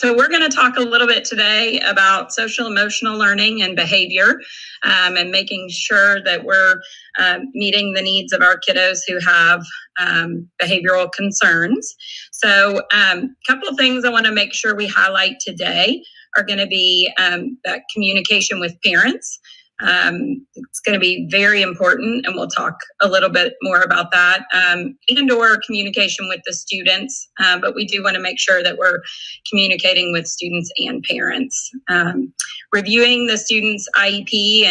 So we're going to talk a little bit today about social emotional learning and behavior, and making sure that we're meeting the needs of our kiddos who have behavioral concerns. So a couple of things I want to make sure we highlight today are going to be that communication with parents. It's going to be very important, and we'll talk a little bit more about that, and or communication with the students, but we do want to make sure that we're communicating with students and parents. Reviewing the student's IEP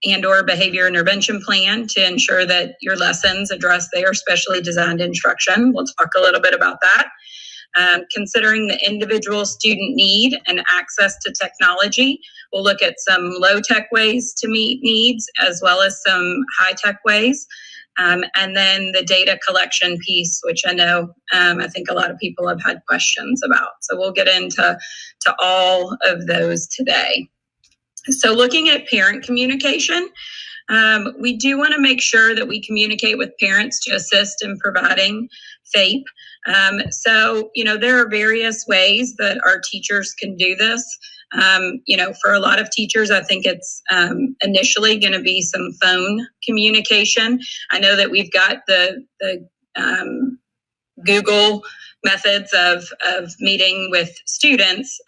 and or behavior intervention plan to ensure that your lessons address their specially designed instruction. We'll talk a little bit about that. Considering the individual student need and access to technology. We'll look at some low-tech ways to meet needs as well as some high-tech ways. And then the data collection piece, which I know I think a lot of people have had questions about. So we'll get into all of those today. So looking at parent communication, we do want to make sure that we communicate with parents to assist in providing FAPE. So, there are various ways that our teachers can do this. For a lot of teachers, I think it's initially going to be some phone communication. I know that we've got the Google methods of meeting with students,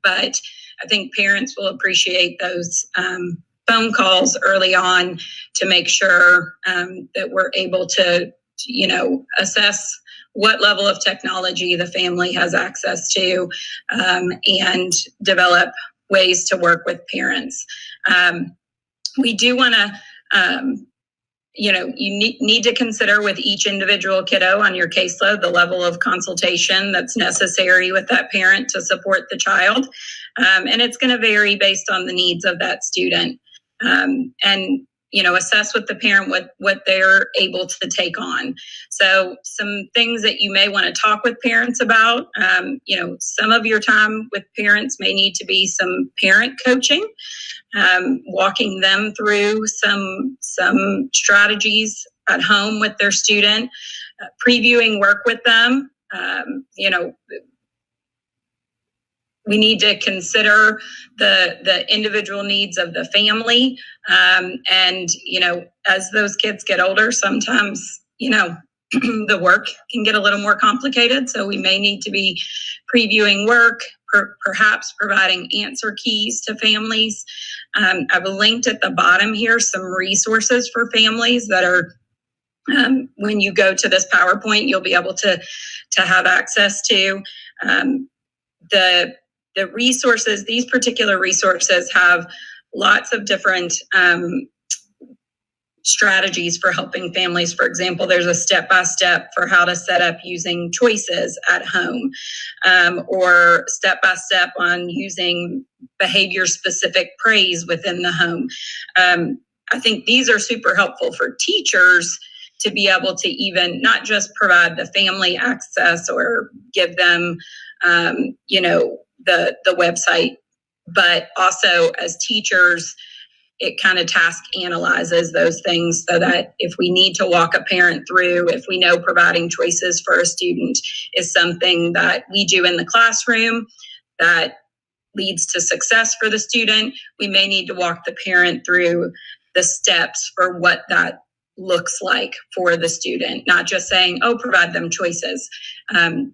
but I think parents will appreciate those phone calls early on to make sure that we're able to, assess what level of technology the family has access to, and develop ways to work with parents. We do want to, you need to consider with each individual kiddo on your caseload the level of consultation that's necessary with that parent to support the child. And it's going to vary based on the needs of that student. And assess with the parent what they're able to take on. So some things that you may want to talk with parents about, some of your time with parents may need to be some parent coaching, walking them through some strategies at home with their student, previewing work with them. We need to consider the individual needs of the family. And, as those kids get older, sometimes, the work can get a little more complicated. So we may need to be previewing work, perhaps providing answer keys to families. I've linked at the bottom here some resources for families that are, when you go to this PowerPoint, you'll be able to have access to. The resources, these particular resources have lots of different strategies for helping families. For example, there's a step-by-step for how to set up using choices at home, or step-by-step on using behavior-specific praise within the home. I think these are super helpful for teachers to be able to even not just provide the family access or give them, the website, but also as teachers, it kind of task analyzes those things so that if we need to walk a parent through, if we know providing choices for a student is something that we do in the classroom that leads to success for the student, we may need to walk the parent through the steps for what that looks like for the student, not just saying, provide them choices,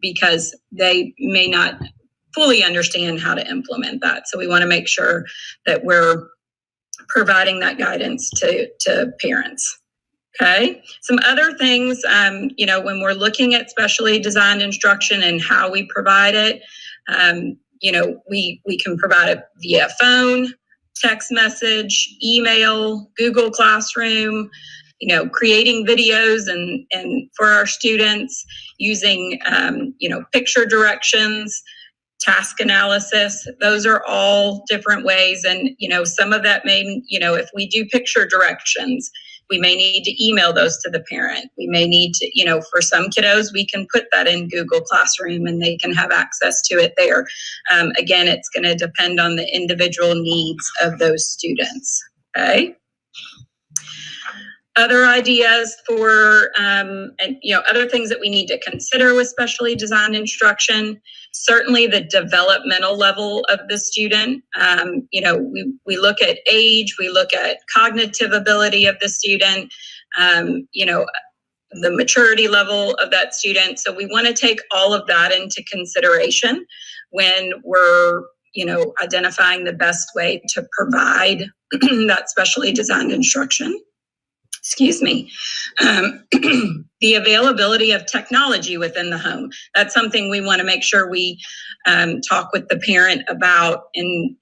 because they may not fully understand how to implement that. So we want to make sure that we're providing that guidance to parents. Okay. Some other things, when we're looking at specially designed instruction and how we provide it, we can provide it via phone, text message, email, Google Classroom, creating videos and for our students using, picture directions, task analysis. Those are all different ways. And, some of that may, if we do picture directions, we may need to email those to the parent. We may need to, for some kiddos, we can put that in Google Classroom and they can have access to it there. Again, it's going to depend on the individual needs of those students. Okay. Other ideas for, other things that we need to consider with specially designed instruction. certainly the developmental level of the student. We look at age, we look at cognitive ability of the student, the maturity level of that student. So we want to take all of that into consideration when we're, identifying the best way to provide that specially designed instruction. Excuse me. The availability of technology within the home. That's something we want to make sure we talk with the parent about and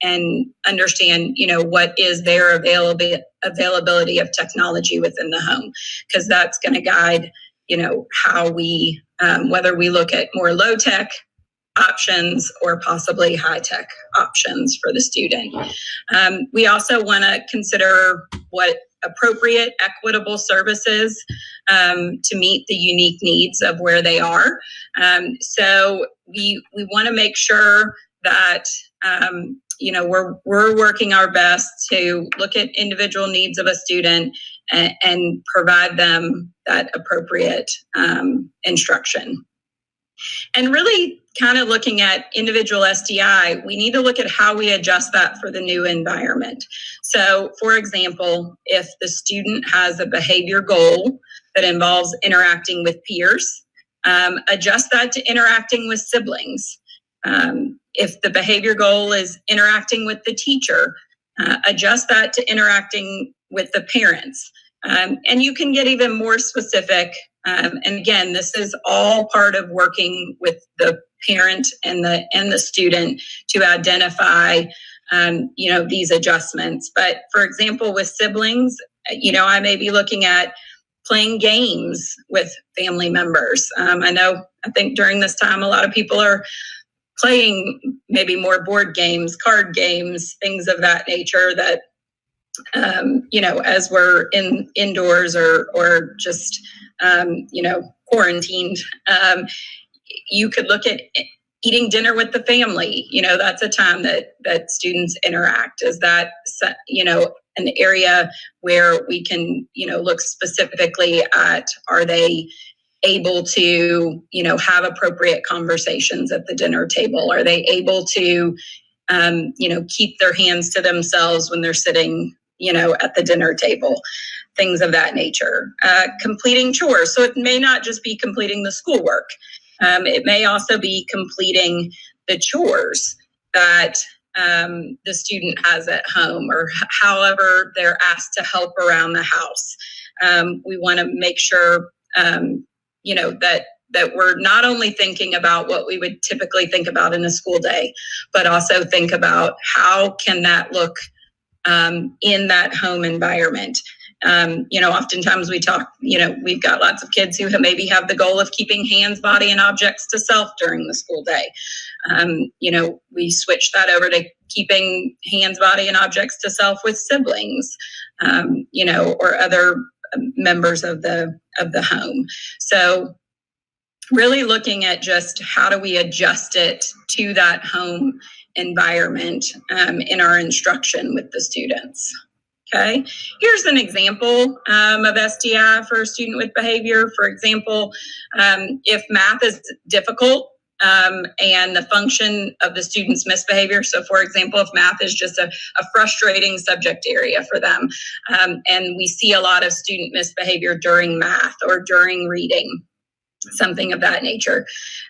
understand, what is their availability of technology within the home, because that's going to guide, how we, whether we look at more low tech options or possibly high-tech options for the student. We also want to consider what appropriate, equitable services to meet the unique needs of where they are. So we want to make sure that we're working our best to look at individual needs of a student and provide them that appropriate instruction. And really kind of looking at individual SDI, we need to look at how we adjust that for the new environment. So, for example, if the student has a behavior goal that involves interacting with peers, adjust that to interacting with siblings. If the behavior goal is interacting with the teacher, adjust that to interacting with the parents. And you can get even more specific. And again, this is all part of working with the parent and the student to identify, these adjustments. But for example, with siblings, I may be looking at playing games with family members. I think during this time, a lot of people are playing maybe more board games, card games, things of that nature that, as we're indoors or just, quarantined, you could look at eating dinner with the family. That's a time that students interact. Is that, an area where we can, look specifically at, are they able to, have appropriate conversations at the dinner table? Are they able to, keep their hands to themselves when they're sitting, at the dinner table? Things of that nature. Completing chores. So it may not just be completing the schoolwork. It may also be completing the chores that the student has at home, or however they're asked to help around the house. We want to make sure, that we're not only thinking about what we would typically think about in a school day, but also think about how can that look in that home environment. Oftentimes we talk, we've got lots of kids who maybe have the goal of keeping hands, body, and objects to self during the school day. We switch that over to keeping hands, body, and objects to self with siblings, or other members of the home. So really looking at just how do we adjust it to that home environment in our instruction with the students. Okay, here's an example of SDI for a student with behavior. For example, if math is difficult and the function of the student's misbehavior. So for example, if math is just a frustrating subject area for them, and we see a lot of student misbehavior during math or during reading, something of that nature.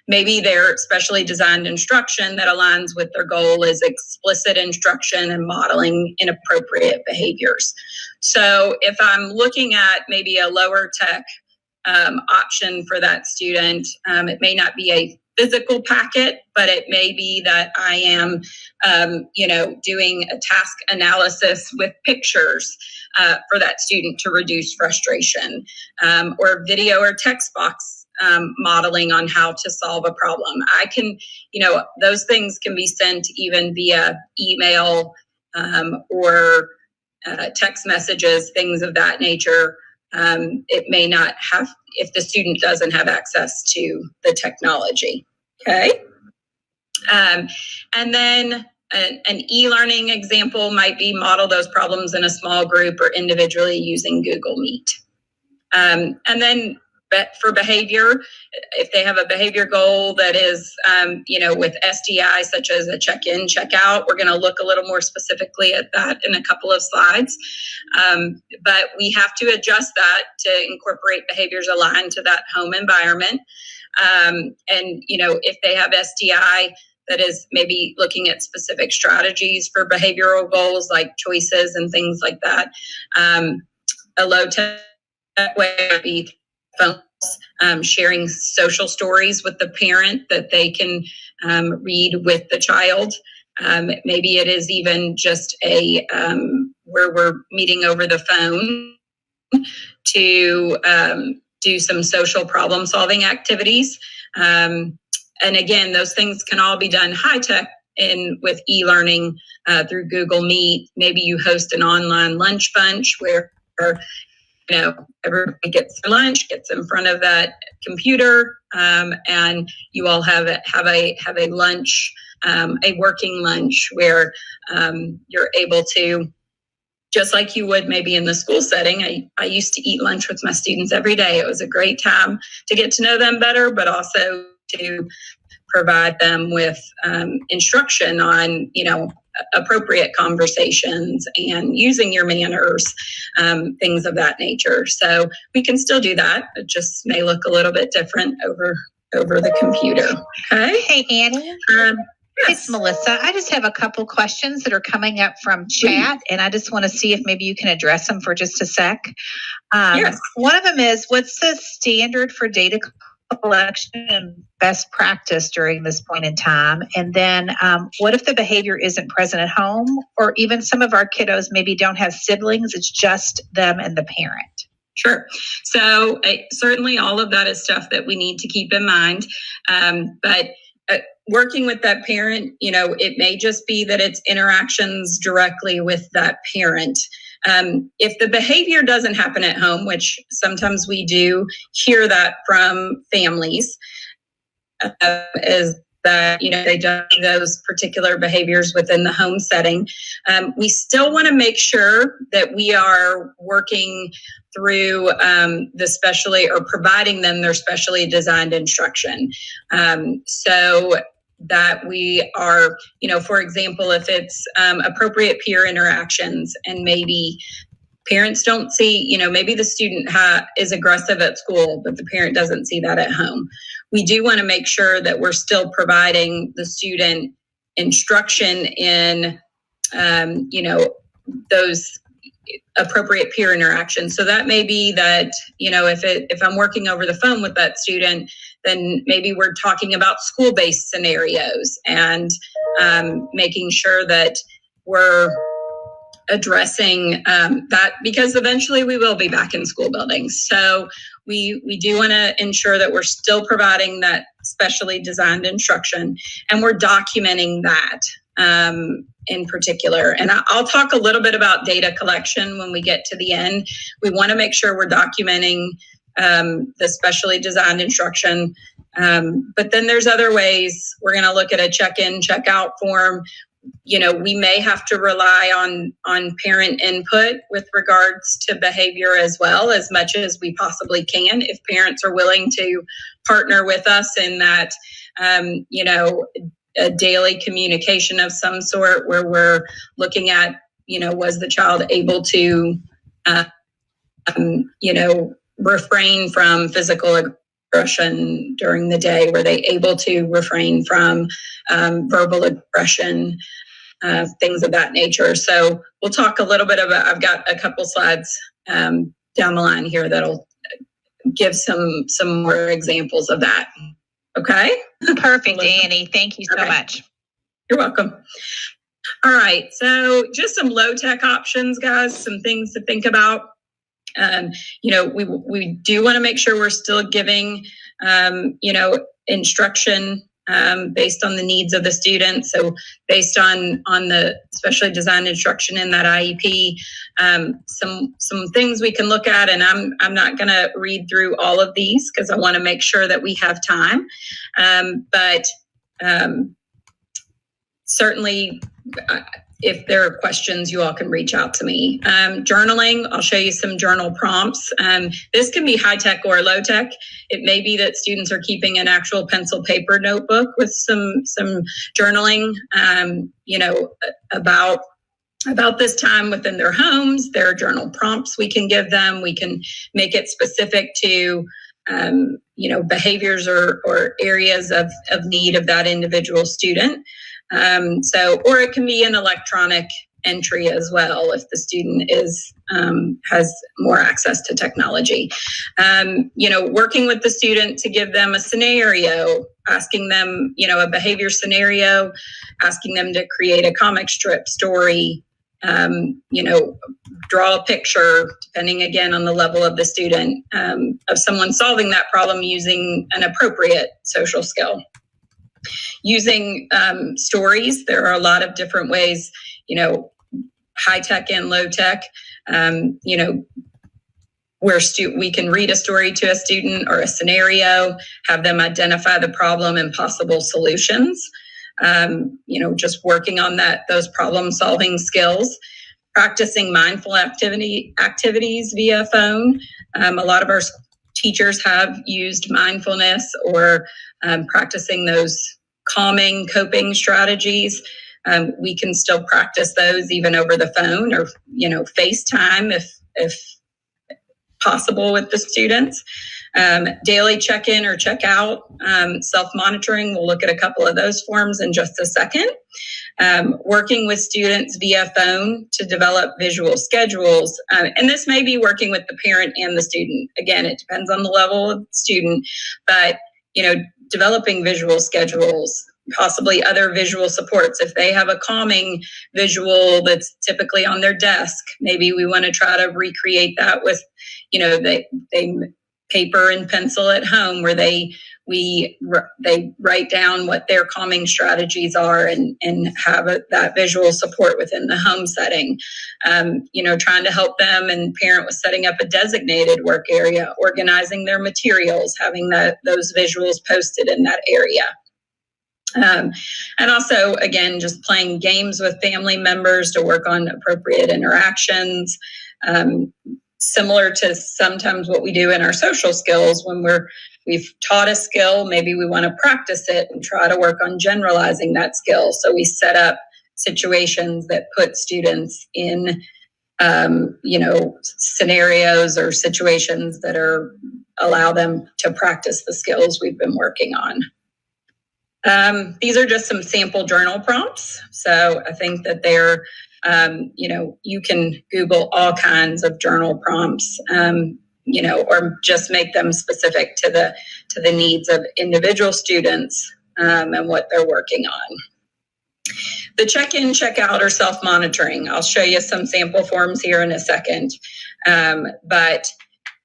Maybe their specially designed instruction that aligns with their goal is explicit instruction and modeling inappropriate behaviors. So if I'm looking at maybe a lower tech option for that student, it may not be a physical packet, but it may be that I am, doing a task analysis with pictures for that student to reduce frustration, or video or text box modeling on how to solve a problem. I can, those things can be sent even via email or text messages, things of that nature. It may not have, if the student doesn't have access to the technology. Okay. And then an e-learning example might be model those problems in a small group or individually using Google Meet. And then for behavior. If they have a behavior goal that is, with STI, such as a check-in, check-out, we're going to look a little more specifically at that in a couple of slides. But we have to adjust that to incorporate behaviors aligned to that home environment. If they have STI, that is maybe looking at specific strategies for behavioral goals like choices and things like that. A low-tech way would be phones, sharing social stories with the parent that they can read with the child. Maybe it is even just where we're meeting over the phone to do some social problem solving activities. And again, those things can all be done high tech with e-learning through Google Meet. Maybe you host an online lunch bunch where everybody gets their lunch, gets in front of that computer, and you all have a lunch, a working lunch where you're able to, just like you would maybe in the school setting. I used to eat lunch with my students every day. It was a great time to get to know them better, but also to provide them with instruction on, appropriate conversations and using your manners, things of that nature. So we can still do that. It just may look a little bit different over the computer. Okay. Hey, Annie. It's Melissa. I just have a couple questions that are coming up from chat, and I just want to see if maybe you can address them for just a sec. Yes. One of them is, what's the standard for data collection and best practice during this point in time? And then what if the behavior isn't present at home, or even some of our kiddos maybe don't have siblings, it's just them and the parent? Sure. So certainly all of that is stuff that we need to keep in mind. But working with that parent, it may just be that it's interactions directly with that parent. If the behavior doesn't happen at home, which sometimes we do hear that from families, is that, they don't do those particular behaviors within the home setting. We still want to make sure that we are working through or providing them their specially designed instruction. So that we are, for example, if it's appropriate peer interactions, and maybe parents don't see, maybe the student is aggressive at school, but the parent doesn't see that at home. We do want to make sure that we're still providing the student instruction in, those appropriate peer interactions. So that may be that, if I'm working over the phone with that student, then maybe we're talking about school-based scenarios and making sure that we're addressing that, because eventually we will be back in school buildings. So we do want to ensure that we're still providing that specially designed instruction, and we're documenting that in particular. And I'll talk a little bit about data collection when we get to the end. We want to make sure we're documenting the specially designed instruction. But then there's other ways. We're going to look at a check-in, check-out form. We may have to rely on parent input with regards to behavior as well, as much as we possibly can, if parents are willing to partner with us in that, a daily communication of some sort, where we're looking at, was the child able to, refrain from physical aggression during the day? Were they able to refrain from verbal aggression, things of that nature? So we'll talk a little bit about, I've got a couple slides down the line here that'll give some more examples of that. Okay? Perfect, Annie. Thank you so much. You're welcome. All right. So just some low-tech options, guys, some things to think about. We do want to make sure we're still giving, instruction based on the needs of the student. So based on the specially designed instruction in that IEP, some things we can look at, and I'm not going to read through all of these because I want to make sure that we have time. But certainly if there are questions, you all can reach out to me. Journaling, I'll show you some journal prompts. This can be high tech or low tech. It may be that students are keeping an actual pencil paper notebook with some journaling, about this time within their homes. There are journal prompts we can give them. We can make it specific to behaviors or areas of need of that individual student. Or it can be an electronic entry as well if the student has more access to technology. Working with the student to give them a scenario, asking them, a behavior scenario, asking them to create a comic strip story, draw a picture, depending again on the level of the student, of someone solving that problem using an appropriate social skill. Using stories, there are a lot of different ways, high tech and low tech, where we can read a story to a student or a scenario, have them identify the problem and possible solutions. Just working on those problem solving skills, practicing mindful activities via phone. A lot of our teachers have used mindfulness or practicing those calming coping strategies. We can still practice those even over the phone or, FaceTime if possible with the students. Daily check-in or check-out, self-monitoring. We'll look at a couple of those forms in just a second. Working with students via phone to develop visual schedules. And this may be working with the parent and the student. Again, it depends on the level of the student, but, developing visual schedules, possibly other visual supports. If they have a calming visual that's typically on their desk, maybe we want to try to recreate that with, they paper and pencil at home where they write down what their calming strategies are and have that visual support within the home setting. Trying to help them and parent with setting up a designated work area, organizing their materials, having those visuals posted in that area. And also, again, just playing games with family members to work on appropriate interactions. Similar to sometimes what we do in our social skills when we've taught a skill, maybe we want to practice it and try to work on generalizing that skill. So we set up situations that put students in, scenarios or situations that allow them to practice the skills we've been working on. These are just some sample journal prompts. So I think that they're you can Google all kinds of journal prompts, or just make them specific to the needs of individual students and what they're working on. The check-in, check-out, or self-monitoring. I'll show you some sample forms here in a second. But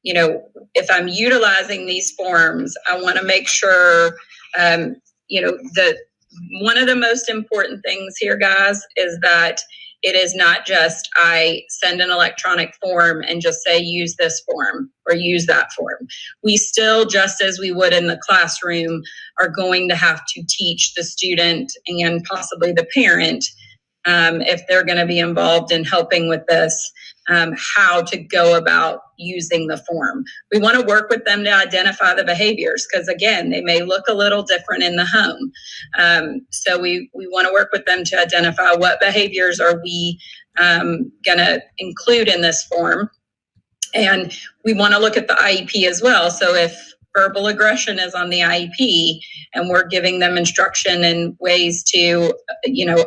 if I'm utilizing these forms, I want to make sure, that one of the most important things here, guys, is that it is not just I send an electronic form and just say, use this form or use that form. We still, just as we would in the classroom, are going to have to teach the student and possibly the parent, if they're going to be involved in helping with this, how to go about using the form. We want to work with them to identify the behaviors because, again, they may look a little different in the home. So we want to work with them to identify what behaviors are we going to include in this form. And we want to look at the IEP as well. So if verbal aggression is on the IEP and we're giving them instruction and ways to,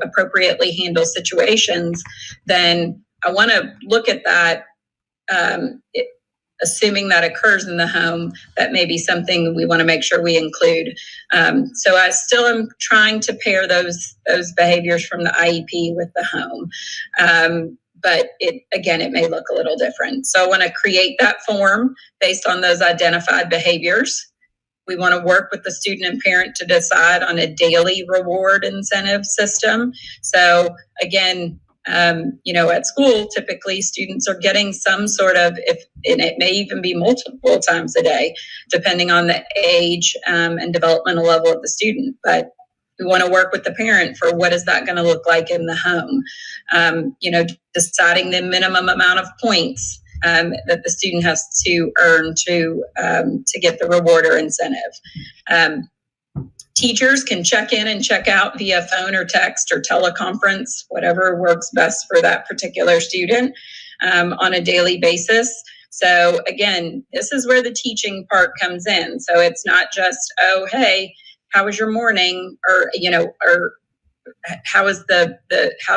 appropriately handle situations, then I want to look at that, assuming that occurs in the home, that may be something we want to make sure we include. So I still am trying to pair those behaviors from the IEP with the home. But it may look a little different. So I want to create that form based on those identified behaviors. We want to work with the student and parent to decide on a daily reward incentive system. So again, at school, typically students are getting some sort of, and it may even be multiple times a day, depending on the age and developmental level of the student. But We want to work with the parent for what is that going to look like in the home. Deciding the minimum amount of points that the student has to earn to get the reward or incentive. Teachers can check in and check out via phone or text or teleconference, whatever works best for that particular student on a daily basis. So again, this is where the teaching part comes in. So it's not just, oh, hey, how was your morning? Or how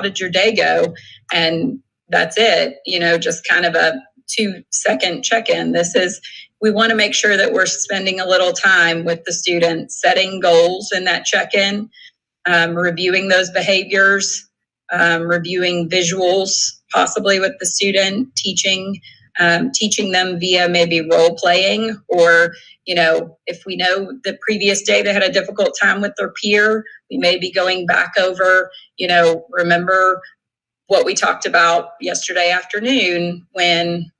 did your day go? And that's it, just kind of a 2-second check-in. We want to make sure that we're spending a little time with the student, setting goals in that check-in, reviewing those behaviors, reviewing visuals, possibly with the student, teaching them via maybe role playing, or, if we know the previous day they had a difficult time with their peer, we may be going back over, remember what we talked about yesterday afternoon when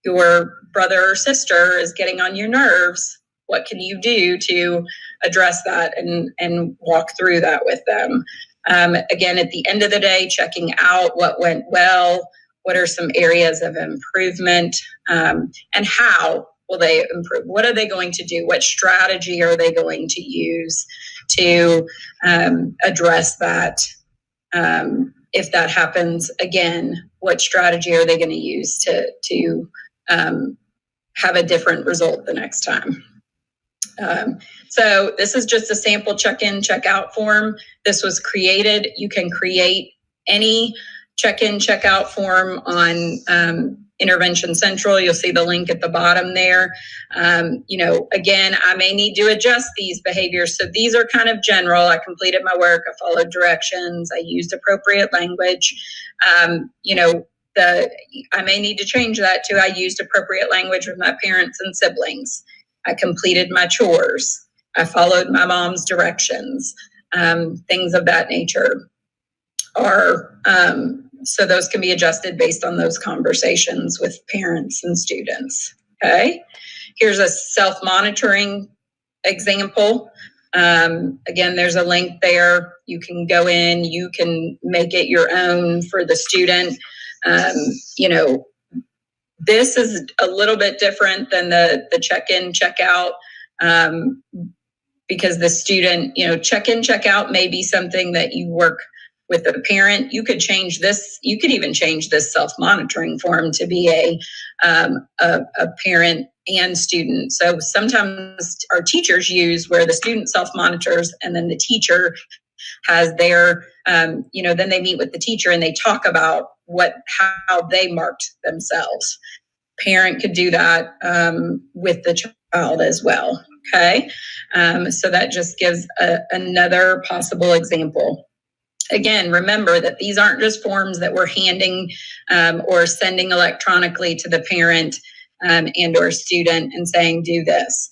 your brother or sister is getting on your nerves. What can you do to address that and walk through that with them? Again, at the end of the day, checking out what went well, what are some areas of improvement, and how will they improve? What are they going to do? What strategy are they going to use to address that? If that happens again, what strategy are they going to use to have a different result the next time? So this is just a sample check-in, check-out form. This was created. You can create any check-in, check-out form on Intervention Central. You'll see the link at the bottom there. Again, I may need to adjust these behaviors. So these are kind of general. I completed my work. I followed directions. I used appropriate language. I may need to change that to I used appropriate language with my parents and siblings. I completed my chores. I followed my mom's directions. Things of that nature are, so those can be adjusted based on those conversations with parents and students. Okay. Here's a self-monitoring example. Again, there's a link there. You can go in, you can make it your own for the student. This is a little bit different than the check-in, check-out, because the student, check-in, check-out may be something that you work with the parent. You could change this. You could even change this self-monitoring form to be a parent and student. So sometimes our teachers use where the student self-monitors and then the teacher has their, then they meet with the teacher and they talk about how they marked themselves. Parent could do that with the child as well. Okay. So that just gives another possible example. Again, remember that these aren't just forms that we're handing or sending electronically to the parent and or student and saying, do this.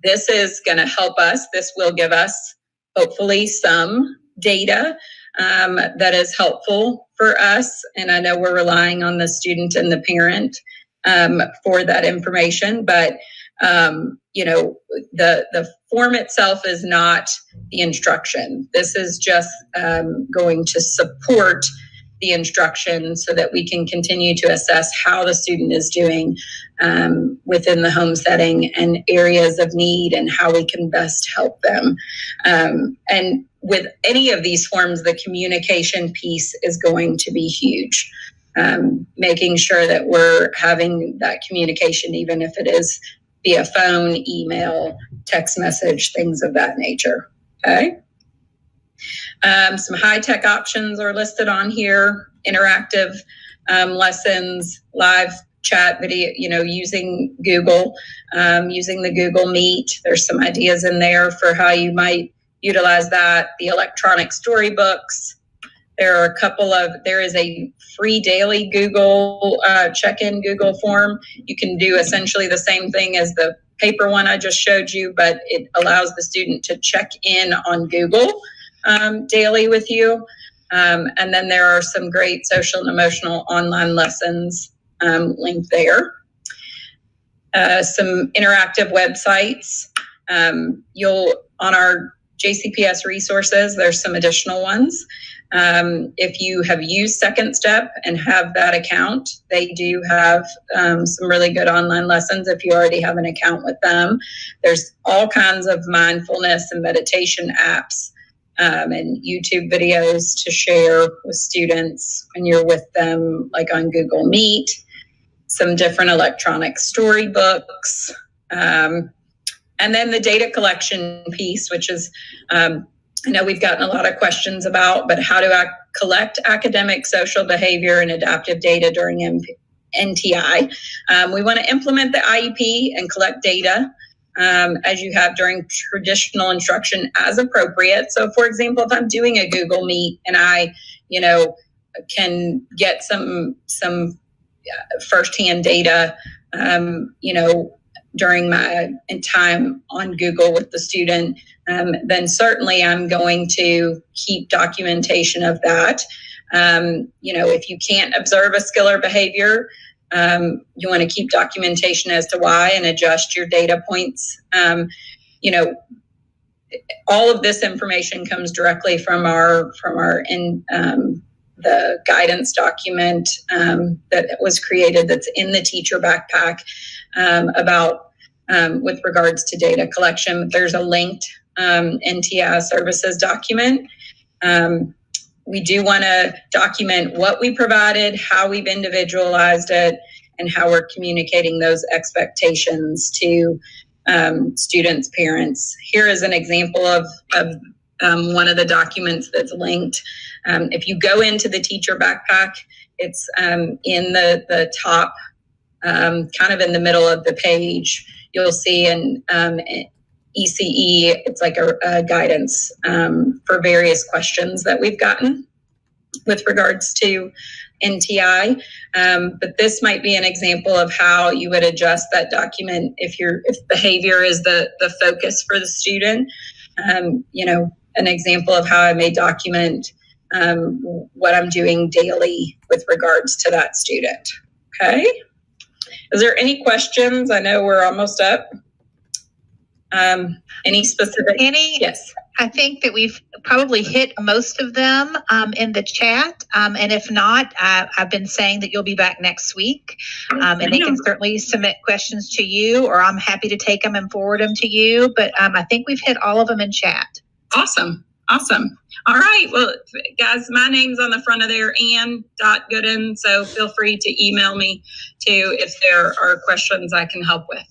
This is going to help us. This will give us hopefully some data that is helpful for us. And I know we're relying on the student and the parent for that information, but the form itself is not the instruction. This is just going to support the instruction so that we can continue to assess how the student is doing within the home setting and areas of need and how we can best help them. And with any of these forms, the communication piece is going to be huge. Making sure that we're having that communication, even if it is via phone, email, text message, things of that nature. Okay. Some high-tech options are listed on here: interactive lessons, live chat video, using Google, using the Google Meet. There's some ideas in there for how you might utilize that. The electronic storybooks. There is a free daily Google check-in Google form. You can do essentially the same thing as the paper one I just showed you, but it allows the student to check in on Google daily with you. And then there are some great social and emotional online lessons linked there. Some interactive websites. On our JCPS resources, there's some additional ones. If you have used Second Step and have that account, they do have some really good online lessons if you already have an account with them. There's all kinds of mindfulness and meditation apps and YouTube videos to share with students when you're with them, like on Google Meet, some different electronic storybooks, and then the data collection piece, which is I know we've gotten a lot of questions about, but how to collect academic, social behavior, and adaptive data during NTI. We want to implement the IEP and collect data as you have during traditional instruction as appropriate. So, for example, if I'm doing a Google Meet and I, can get some firsthand data, during my time on Google with the student, then certainly I'm going to keep documentation of that. If you can't observe a skill or behavior, you want to keep documentation as to why and adjust your data points. All of this information comes directly from the guidance document that was created that's in the teacher backpack about with regards to data collection. There's a linked NTI services document. We do want to document what we provided, how we've individualized it, and how we're communicating those expectations to students, parents. Here is an example of one of the documents that's linked. If you go into the teacher backpack, it's in the top, kind of in the middle of the page. You'll see an ECE, it's like a guidance for various questions that we've gotten with regards to NTI. But this might be an example of how you would adjust that document if behavior is the focus for the student. An example of how I may document what I'm doing daily with regards to that student. Okay. Is there any questions? I know we're almost up. Any specific? Yes. I think that we've probably hit most of them in the chat. And if not, I've been saying that you'll be back next week. And they can certainly submit questions to you, or I'm happy to take them and forward them to you. But I think we've hit all of them in chat. Awesome. All right. Well, guys, my name's on the front of there, Ann.Goodin. So feel free to email me too if there are questions I can help with.